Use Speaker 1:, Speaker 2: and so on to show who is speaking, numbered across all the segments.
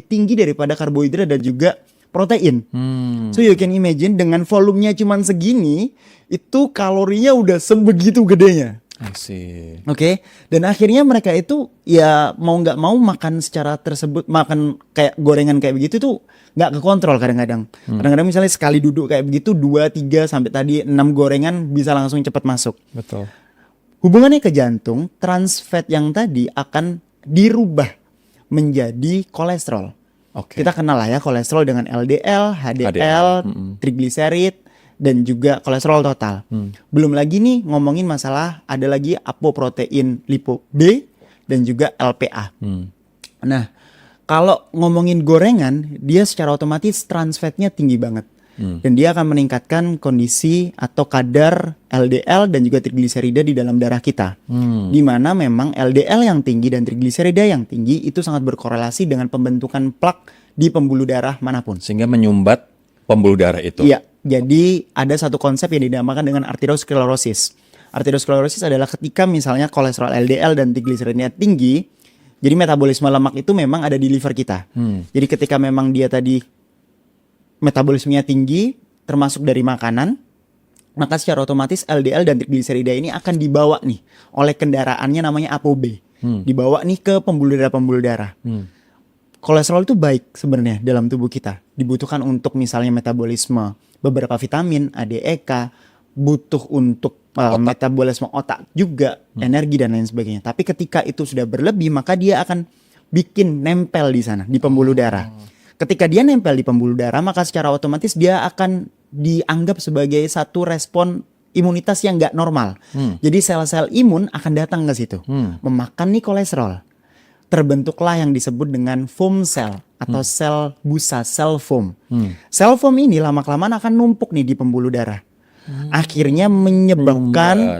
Speaker 1: tinggi daripada karbohidrat dan juga protein.
Speaker 2: Hmm.
Speaker 1: So you can imagine dengan volumenya cuman segini, itu kalorinya udah sebegitu gedenya.
Speaker 2: I see.
Speaker 1: Oke, dan akhirnya mereka itu ya mau nggak mau makan secara tersebut, makan kayak gorengan kayak begitu tuh nggak kekontrol kadang-kadang. Kadang-kadang misalnya sekali duduk kayak begitu 2, 3 sampai tadi 6 gorengan bisa langsung cepat masuk.
Speaker 2: Betul.
Speaker 1: Hubungannya ke jantung, trans fat yang tadi akan dirubah menjadi kolesterol.
Speaker 2: Oke.
Speaker 1: Kita kenal lah ya kolesterol dengan LDL, HDL, trigliserid, dan juga kolesterol total. Belum lagi nih ngomongin masalah ada lagi apoprotein lipo B dan juga LPA. Nah, kalau ngomongin gorengan, dia secara otomatis trans fatnya tinggi banget. Dan dia akan meningkatkan kondisi atau kadar LDL dan juga trigliserida di dalam darah kita. Di mana memang LDL yang tinggi dan trigliserida yang tinggi itu sangat berkorelasi dengan pembentukan plak di pembuluh darah manapun.
Speaker 2: Sehingga menyumbat pembuluh darah itu.
Speaker 1: Iya, jadi ada satu konsep yang dinamakan dengan arteriosklerosis. Arteriosklerosis adalah ketika misalnya kolesterol LDL dan trigliseridnya tinggi, jadi metabolisme lemak itu memang ada di liver kita. Jadi ketika memang dia tadi metabolismenya tinggi, termasuk dari makanan, maka secara otomatis LDL dan trigliserida ini akan dibawa nih oleh kendaraannya namanya ApoB. Dibawa nih ke pembuluh darah. Kolesterol itu baik sebenarnya dalam tubuh kita. Dibutuhkan untuk misalnya metabolisme beberapa vitamin, ADEK, butuh untuk metabolisme otak juga, energi dan lain sebagainya. Tapi ketika itu sudah berlebih, maka dia akan bikin nempel di sana, di pembuluh darah. Ketika dia nempel di pembuluh darah, maka secara otomatis dia akan dianggap sebagai satu respon imunitas yang nggak normal. Jadi sel-sel imun akan datang ke situ, memakan nih kolesterol. Terbentuklah yang disebut dengan foam cell atau sel busa, sel foam. Sel foam ini lama-kelamaan akan numpuk nih di pembuluh darah. Akhirnya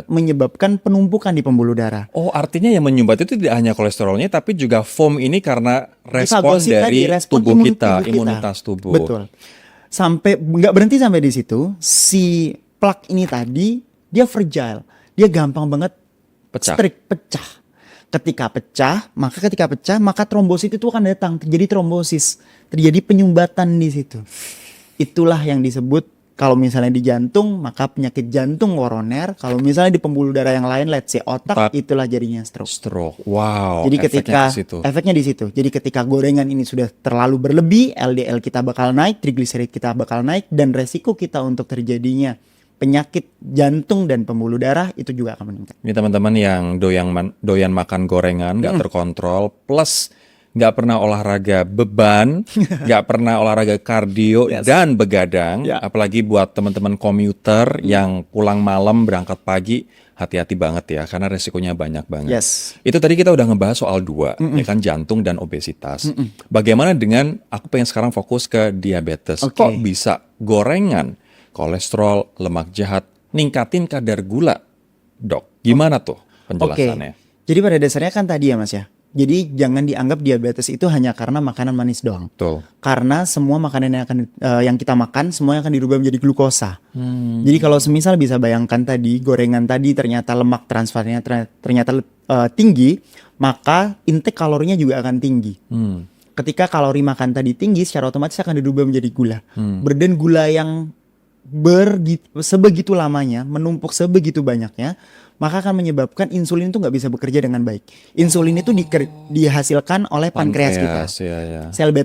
Speaker 1: menyebabkan penumpukan di pembuluh darah.
Speaker 2: Oh, artinya yang menyumbat itu tidak hanya kolesterolnya, tapi juga foam ini karena respon
Speaker 1: Fagosit
Speaker 2: dari
Speaker 1: respon
Speaker 2: tubuh kita,
Speaker 1: kita.
Speaker 2: imunitas tubuh.
Speaker 1: Betul. Sampai nggak berhenti sampai di situ, si plak ini tadi dia fragile, dia gampang banget pecah. Ketika pecah, maka trombosit itu akan datang, terjadi trombosis, terjadi penyumbatan di situ. Itulah yang disebut kalau misalnya di jantung, maka penyakit jantung koroner. Kalau misalnya di pembuluh darah yang lain, let's say otak, itulah jadinya stroke.
Speaker 2: Stroke, wow.
Speaker 1: Jadi efeknya di situ. Jadi ketika gorengan ini sudah terlalu berlebih, LDL kita bakal naik, trigliserid kita bakal naik, dan resiko kita untuk terjadinya penyakit jantung dan pembuluh darah itu juga akan meningkat.
Speaker 2: Ini teman-teman yang doyan makan gorengan, nggak terkontrol, plus nggak pernah olahraga beban, nggak pernah olahraga kardio dan begadang, apalagi buat teman-teman komuter yang pulang malam berangkat pagi, hati-hati banget ya, karena resikonya banyak banget. Itu tadi kita udah ngebahas soal dua, ya kan, jantung dan obesitas. Bagaimana dengan, aku pengen sekarang fokus ke diabetes. Kok bisa gorengan, kolesterol, lemak jahat, ningkatin kadar gula, dok? Gimana tuh penjelasannya?
Speaker 1: Jadi pada dasarnya kan tadi ya mas ya, jadi jangan dianggap diabetes itu hanya karena makanan manis doang.
Speaker 2: Betul.
Speaker 1: Karena semua makanan yang kita makan semuanya akan dirubah menjadi glukosa. Jadi kalau semisal bisa bayangkan tadi gorengan tadi ternyata lemak trans fatnya ternyata tinggi, maka intake kalorinya juga akan tinggi. Ketika kalori makan tadi tinggi, secara otomatis akan dirubah menjadi gula. Dan gula yang sebegitu lamanya, menumpuk sebegitu banyaknya, maka akan menyebabkan insulin itu nggak bisa bekerja dengan baik. Insulin itu dihasilkan oleh pankreas kita. Sel beta